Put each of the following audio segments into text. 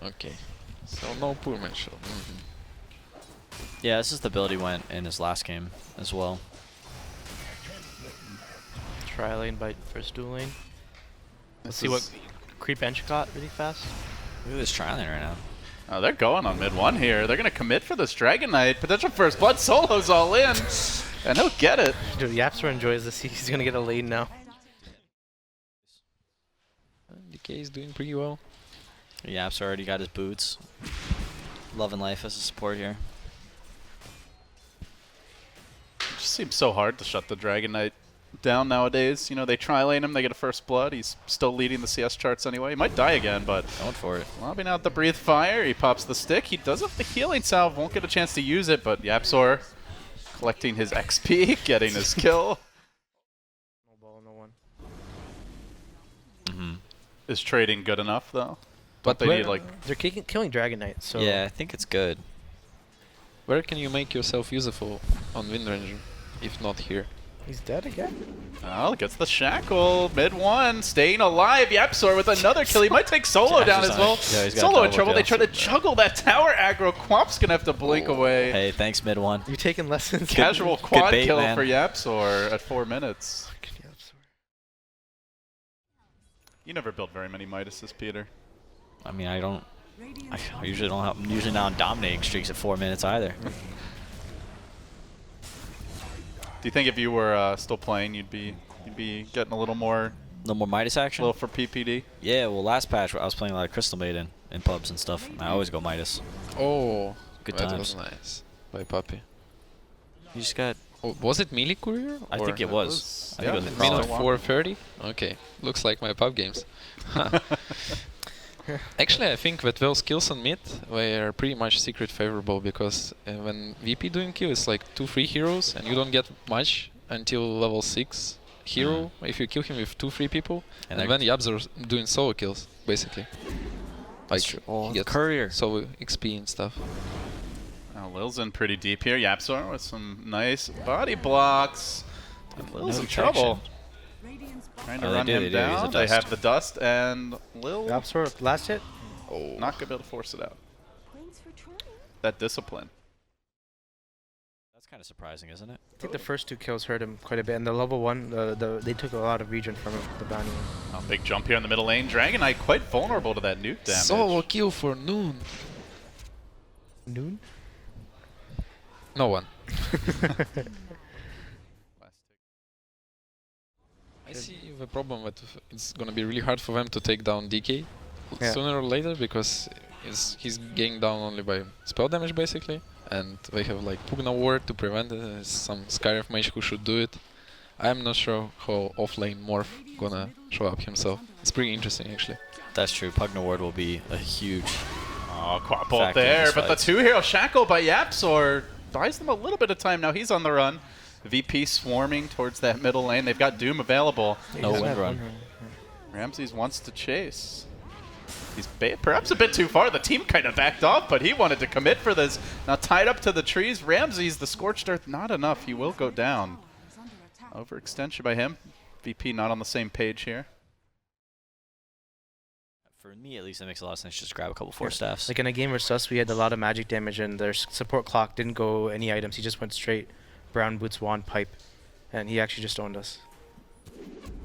Okay. So no poor mention. Yeah, this is the build he went in his last game as well. Tri lane by first dual lane. Let's see what creep bench got really fast. Look at this trialing right now. Oh, they're going on mid one here. They're going to commit for this Dragon Knight. Potential first blood. Solo's all in. And he'll get it. Dude, Yapsor enjoys this. He's going to get a lane now. DK is doing pretty well. Yap's already got his boots. Loving life as a support here. It just seems so hard to shut the Dragon Knight down nowadays. You know, they tri-lane him, they get a first blood. He's still leading the CS charts anyway. He might die again, but Going for it. lobbing out the breathe fire. He pops the stick. He does have the healing salve. Won't get a chance to use it, but Yapsor collecting his XP, getting his kill. No ball, no one. Is trading good enough though? But They need like They're killing Dragon Knight, so... Yeah, I think it's good. where can you make yourself useful on Windranger, if not here? He's dead again? oh, gets the shackle. Mid one, staying alive. Yapsor with another kill. He might take Solo down as well. Yeah, he's got Solo in double trouble. They kill. try to juggle that tower aggro. Quap's gonna have to blink away. Hey, thanks mid one. You're taking lessons? Casual quad bait, kill man. for Yapsor at 4 minutes. Fucking Yapsor. You never built very many Midases, Peter. I mean, I usually don't have. I'm usually not on dominating streaks at 4 minutes either. Do you think if you were still playing, you'd be getting a little more No more Midas action? little for PPD? Yeah, well, last patch I was playing a lot of Crystal Maiden in pubs and stuff. I always go Midas. Oh, Good that times. was nice by Puppy. You just got. Oh, was it melee courier? I or think it was. I yeah, think it was it's minute still Prowler. 4:30. Okay, looks like my pub games. Actually, I think that those kills on mid were pretty much secret favorable because when VP doing kill, it's like 2-3 heroes and you don't get much until level 6 hero if you kill him with 2-3 people, and then Yabs are doing solo kills basically. Like Oh, he gets courier. solo XP and stuff. Lil's in pretty deep here. Yapsor with some nice body blocks. Lil's No in trouble. protection. Trying to Oh, they run do, him they do. He's a down. They dust. have the dust, and Lil Yapsor, last hit? not gonna be able to force it out. That discipline. That's kind of surprising, isn't it? I think the first 2 kills hurt him quite a bit, and the level 1, they took a lot of regen from him, the bounty one. Oh, big jump here in the middle lane. Dragon Knight quite vulnerable to that nuke damage. Solo kill for Noon. Noon? No one. I see the problem that it's gonna be really hard for them to take down DK sooner or later because he's getting down only by spell damage basically, and they have like Pugna Ward to prevent it. There's some Skyriff mage who should do it. I'm not sure how offlane Morph gonna show up himself. It's pretty interesting actually. That's true. Pugna Ward will be a huge. Oh, quad bolt Factor in there, this but the fight. 2-hero shackle by Yapsor buys them a little bit of time. Now he's on the run. VP swarming towards that middle lane. They've got Doom available. No wind run. Ramses wants to chase. He's perhaps a bit too far. The team kind of backed off, but he wanted to commit for this. Now tied up to the trees. Ramses, the Scorched Earth, not enough. He will go down. Overextension by him. VP not on the same page here. For me, at least, it makes a lot of sense. Just grab a couple 4 staffs. Like in a game versus us, we had a lot of magic damage, and their support clock didn't go any items. He just went straight Brown Boots, Wand, Pipe, and he actually just owned us.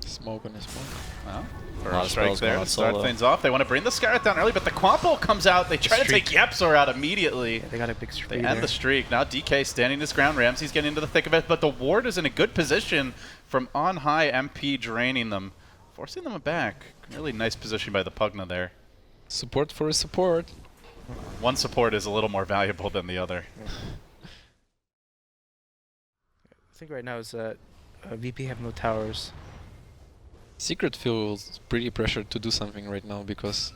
Smoke on his point. Well, A lot first of strike spells there going to on start solo. things off. They want to bring the Scarlet down early, but the Quampo comes out. They try to take Yapsor out immediately. Yeah, they got a big streak They there. end the streak. Now DK standing his ground. Ramsey's getting into the thick of it, but the ward is in a good position from on high. MP draining them, forcing them back. Really nice position by the Pugna there. Support for a support. One support is a little more valuable than the other. I think right now is VP have no towers. Secret feels pretty pressured to do something right now because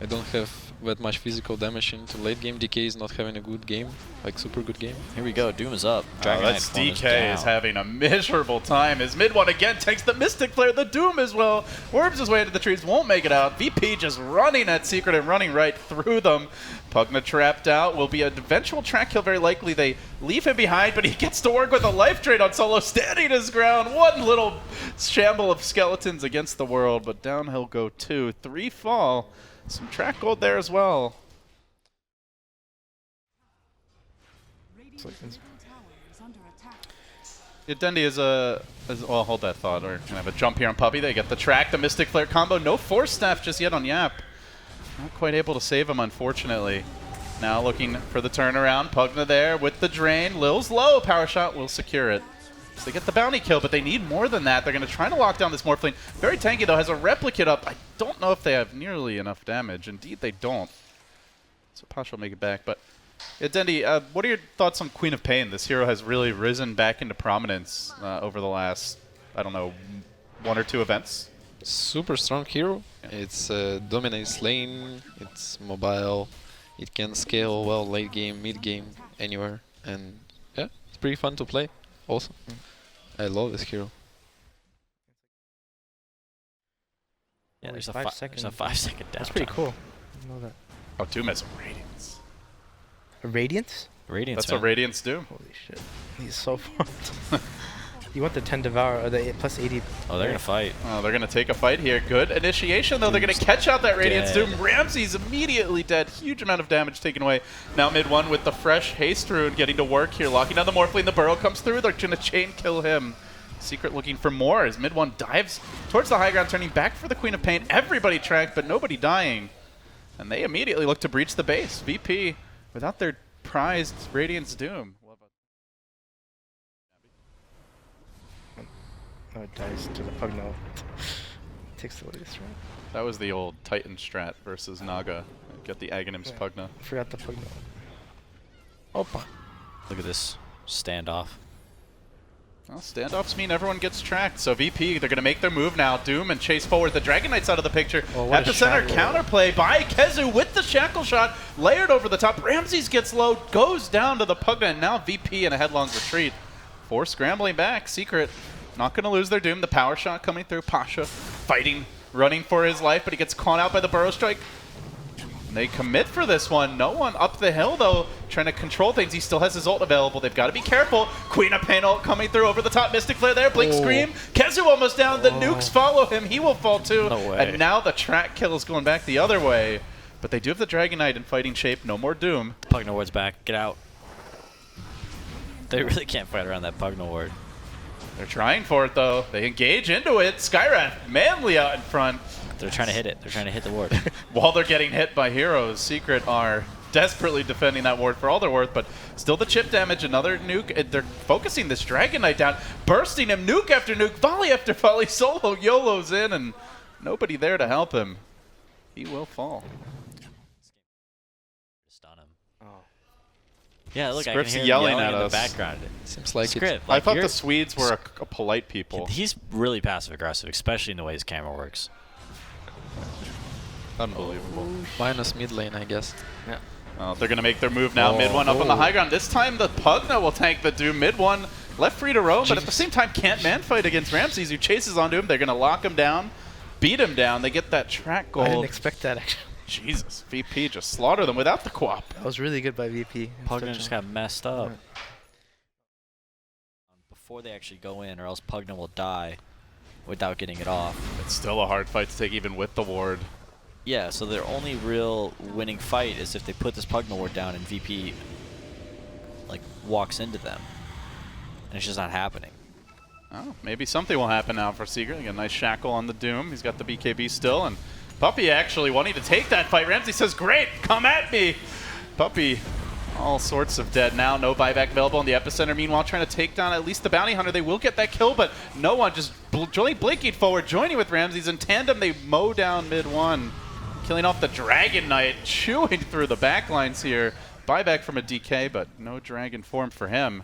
I don't have that much physical damage into late game. DK is not having a good game, like super good game. Here we go. Doom is up. Dragon That's Knight form DK is down. having a miserable time. His mid one again takes the Mystic Flare, the Doom as well. Worms his way into the trees, won't make it out. VP just running at Secret and running right through them. Pugna trapped out. Will be an eventual track kill, very likely. They leave him behind, but he gets to work with a life drain on Solo, standing his ground. One little shamble of skeletons against the world, but down he'll go 2. 3 fall. Some track gold there as well. Yeah, Dendi is well, hold that thought. We're gonna have a jump here on Puppy. They get the track, the Mystic Flare combo. No Force Staff just yet on Yap. Not quite able to save him, unfortunately. Now looking for the turnaround. Pugna there with the drain. Lil's low. Power Shot will secure it. So they get the bounty kill, but they need more than that. They're going to try to lock down this Morphling. Very tanky, though. Has a Replicate up. I don't know if they have nearly enough damage. Indeed, they don't. So Pasha will make it back. But yeah, Dendi, what are your thoughts on Queen of Pain? This hero has really risen back into prominence over the last, I don't know, 1 or 2 events. Super strong hero. Yeah. It's dominates lane. It's mobile. It can scale well late game, mid game, anywhere. And yeah, it's pretty fun to play also. I love this hero. Yeah, Only there's a 5-second. 5-second down. That's pretty cool. I know that. Oh, Doom has Radiance. A Radiance? Radiance. That's what Radiance do. Holy shit. He's so fun. You want the 10 Devour, or the plus 80. Oh, they're going to fight. Oh, they're going to take a fight here. Good initiation, though. They're going to catch out that Radiance dead. Doom. Ramsey's immediately dead. Huge amount of damage taken away. Now mid 1 with the fresh Haste Rune getting to work here. Locking down the Morphling. The Burrow comes through. They're going to chain kill him. Secret looking for more as mid 1 dives towards the high ground, turning back for the Queen of Pain. Everybody tracked, but nobody dying. And they immediately look to breach the base. VP without their prized Radiance Doom. Oh, it dies to the Pugno. Takes the Wadius, right? That was the old Titan strat versus Naga. Get the Aghanims Pugna. I forgot the Pugno. Opa. Look at this standoff. Well, standoffs mean everyone gets tracked. So VP, they're going to make their move now. Doom and chase forward. The Dragon Knight's out of the picture. Oh, At the center, counterplay by Kezu with the Shackle Shot. Layered over the top. Ramses gets low, goes down to the Pugna, and now VP in a headlong retreat. 4 scrambling back. Secret not going to lose their Doom. The Power Shot coming through. Pasha fighting, running for his life, but he gets caught out by the Burrow Strike. And they commit for this one. No one up the hill, though, trying to control things. He still has his ult available. They've got to be careful. Queen of Pain ult coming through over the top. Mystic Flare there. Blink Scream. Kezu almost down. The nukes follow him. He will fall too. No way. And now the track kill is going back the other way. But they do have the Dragon Knight in fighting shape. No more Doom. Pugna Ward's back. Get out. They really can't fight around that Pugna Ward. They're trying for it, though. They engage into it. Skywrath manly out in front. They're trying to hit it. They're trying to hit the ward. While they're getting hit by heroes, Secret are desperately defending that ward for all they're worth, but still the chip damage, another nuke. They're focusing this Dragon Knight down, bursting him, nuke after nuke, volley after volley, solo YOLO's in, and nobody there to help him. He will fall. Stun him. Oh. Yeah, look, Script's I can hear him yelling yelling at in us. the background. Seems like Script, I like thought you're- the Swedes were a polite people. He's really passive aggressive, especially in the way his camera works. Unbelievable. minus mid lane, I guess. Yeah. Well, they're going to make their move now. Mid 1 up on the high ground. This time the Pugna will tank the Doom. Mid 1 left free to roam, but at the same time can't man fight against Ramses, who chases onto him. They're going to lock him down, beat him down. They get that track gold. I didn't expect that, actually. Jesus, VP just slaughtered them without the co-op. That was really good by VP. Pugna just got messed up. Yeah. Before they actually go in, or else Pugna will die without getting it off. It's still a hard fight to take even with the ward. Yeah, so their only real winning fight is if they put this Pugna ward down and VP like walks into them. And it's just not happening. Oh, maybe something will happen now for Secret. They get a nice shackle on the Doom. He's got the BKB still, and Puppy actually wanting to take that fight. Ramsey says, great, come at me. Puppy, all sorts of dead now. No buyback available in the epicenter. Meanwhile, trying to take down at least the Bounty Hunter. They will get that kill, but no one just blinking forward, joining with Ramses. In tandem, they mow down mid 1, killing off the Dragon Knight, chewing through the backlines here. Buyback from a DK, but no Dragon form for him.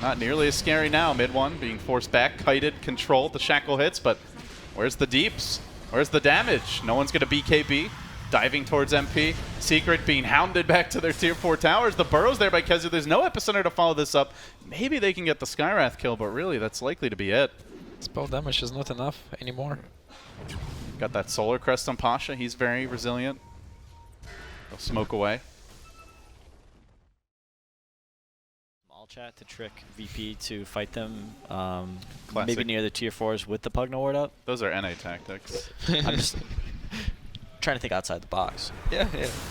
Not nearly as scary now. Mid 1 being forced back, kited, controlled. The shackle hits, but where's the deeps? Where's the damage? No one's going to BKB. Diving towards MP. Secret being hounded back to their tier 4 towers. The Burrow's there by Kezu. There's no epicenter to follow this up. Maybe they can get the Skywrath kill, but really that's likely to be it. Spell damage is not enough anymore. Got that Solar Crest on Pasha. He's very resilient. They'll smoke away. Small chat to trick VP to fight them Classic. maybe near the tier 4s with the Pugna ward up. Those are NA tactics. I'm just trying to think outside the box. Yeah,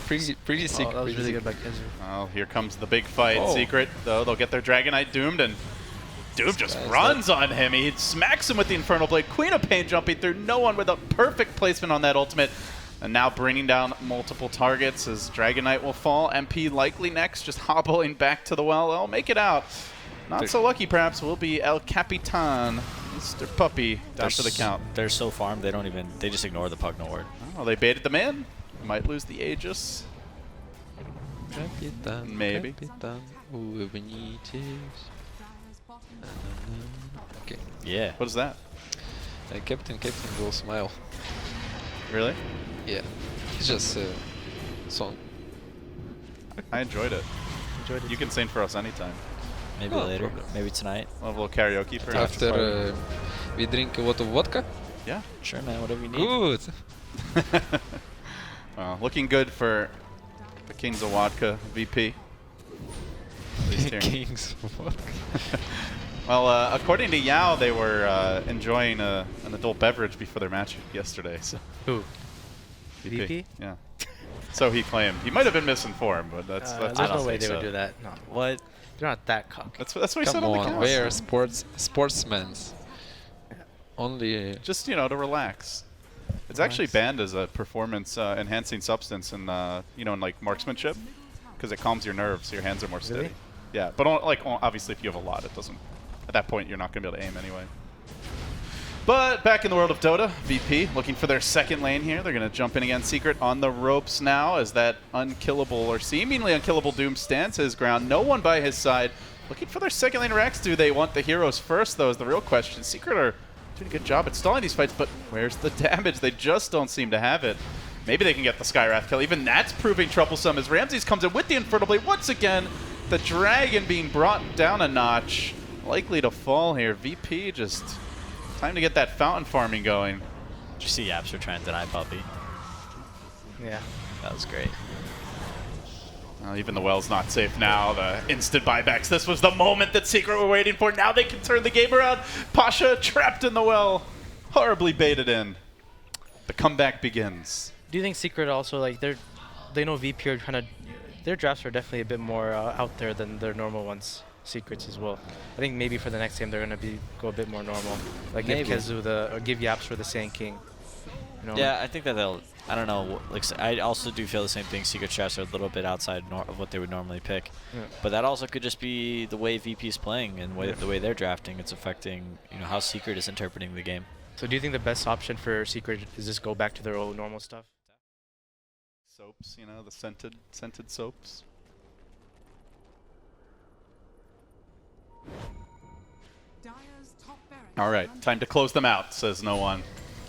pretty Oh, sick. that was pretty really sick. good by Kezu. Well, here comes the big fight. Oh. Secret, though, they'll get their Dragonite doomed, and Doom just guy's runs on him. He smacks him with the Infernal Blade. Queen of Pain jumping through. No one with a perfect placement on that ultimate. And now bringing down multiple targets as Dragonite will fall. MP likely next, just hobbling back to the well. They'll make it out. Not so lucky, perhaps, will be El Capitan, Mr. Puppy, down to the count. They're so farmed, they just ignore the Pugna Ward. Oh, they baited them in. Might lose the Aegis. Capitan, Maybe. Capitan, Benitez. Okay. Yeah. What is that? Captain will smile. Really? Yeah. It's just a song. I enjoyed it. Enjoyed it. You can sing for us anytime. Maybe No later. problem. Maybe tonight. We'll have a little karaoke perhaps. After we drink a lot of vodka. Yeah. Sure, man. Whatever you need. Good. Looking good for the Kings of Vodka VP. At least here. Kings of vodka. Well, according to Yao, they were enjoying an adult beverage before their match yesterday. So Who? VP? Yeah. So he claimed. He might have been misinformed, but that's There's what no he way they said. would do that. No. What? They're not that cocky. That's what he Come said on the on, cast. we are sportsmen. Only. Just to relax. It's actually banned as a performance enhancing substance in in like marksmanship because it calms your nerves, so your hands are more steady. Really? Yeah, but obviously if you have a lot, it doesn't. At that point, you're not going to be able to aim anyway. But back in the world of Dota, VP looking for their second lane here. They're going to jump in against Secret on the ropes now as that unkillable or seemingly unkillable Doom stands his ground. No one by his side. Looking for their second lane Rex. Do they want the heroes first, though, is the real question. Secret are doing a good job at stalling these fights, but where's the damage? They just don't seem to have it. Maybe they can get the Skywrath kill. Even that's proving troublesome as Ramses comes in with the Infernal Blade. Once again, the Dragon being brought down a notch. Likely to fall here. VP just time to get that fountain farming going. Did you see Yapster trying to deny Puppy? Yeah. That was great. Even the well's not safe now. The instant buybacks. This was the moment that Secret were waiting for. Now they can turn the game around. Pasha trapped in the well. Horribly baited in. The comeback begins. Do you think Secret also they know VP are kind of their drafts are definitely a bit more out there than their normal ones? Secrets as well. I think maybe for the next game they're gonna go a bit more normal. Like give Maybe. Kezu or give Yaps for the Sand King. You know? Yeah, I think that they'll. I don't know. Like I also do feel the same thing. Secret drafts are a little bit outside of what they would normally pick, Yeah. but that also could just be the way VP is playing and the way they're drafting. It's affecting how Secret is interpreting the game. So do you think the best option for Secret is just go back to their old normal stuff? Soaps, the scented soaps. All right, time to close them out, says no one.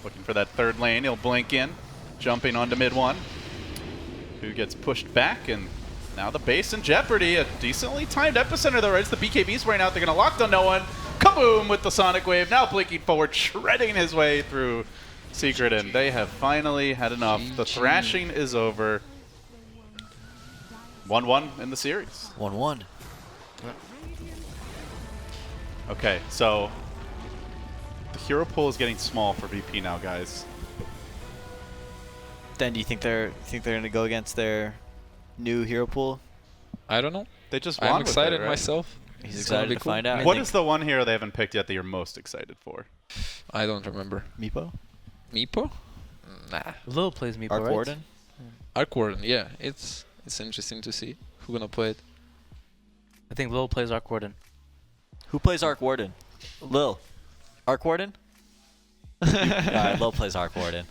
Looking for that third lane. He'll blink in, jumping onto mid one. Who gets pushed back, and now the base in jeopardy. A decently timed epicenter though, right? It's the BKBs right out. They're going to lock on no one. Kaboom with the Sonic Wave. Now blinking forward, shredding his way through Secret, and they have finally had enough. The thrashing is over. 1-1 in the series. 1-1. Okay, so the hero pool is getting small for VP now, guys. Then do you think they're gonna go against their new hero pool? I don't know. They just won I'm with excited it, right? myself. He's It's gonna excited be to cool. find out. What is the one hero they haven't picked yet that you're most excited for? I don't remember. Meepo? Meepo? Nah. Lil plays Meepo, Arc right? Warden? Arc Warden, yeah. It's interesting to see who's gonna play it. I think Lil plays Arc Warden. Who plays Arc Warden? Lil. Arc Warden? Alright, Lil plays Arc Warden.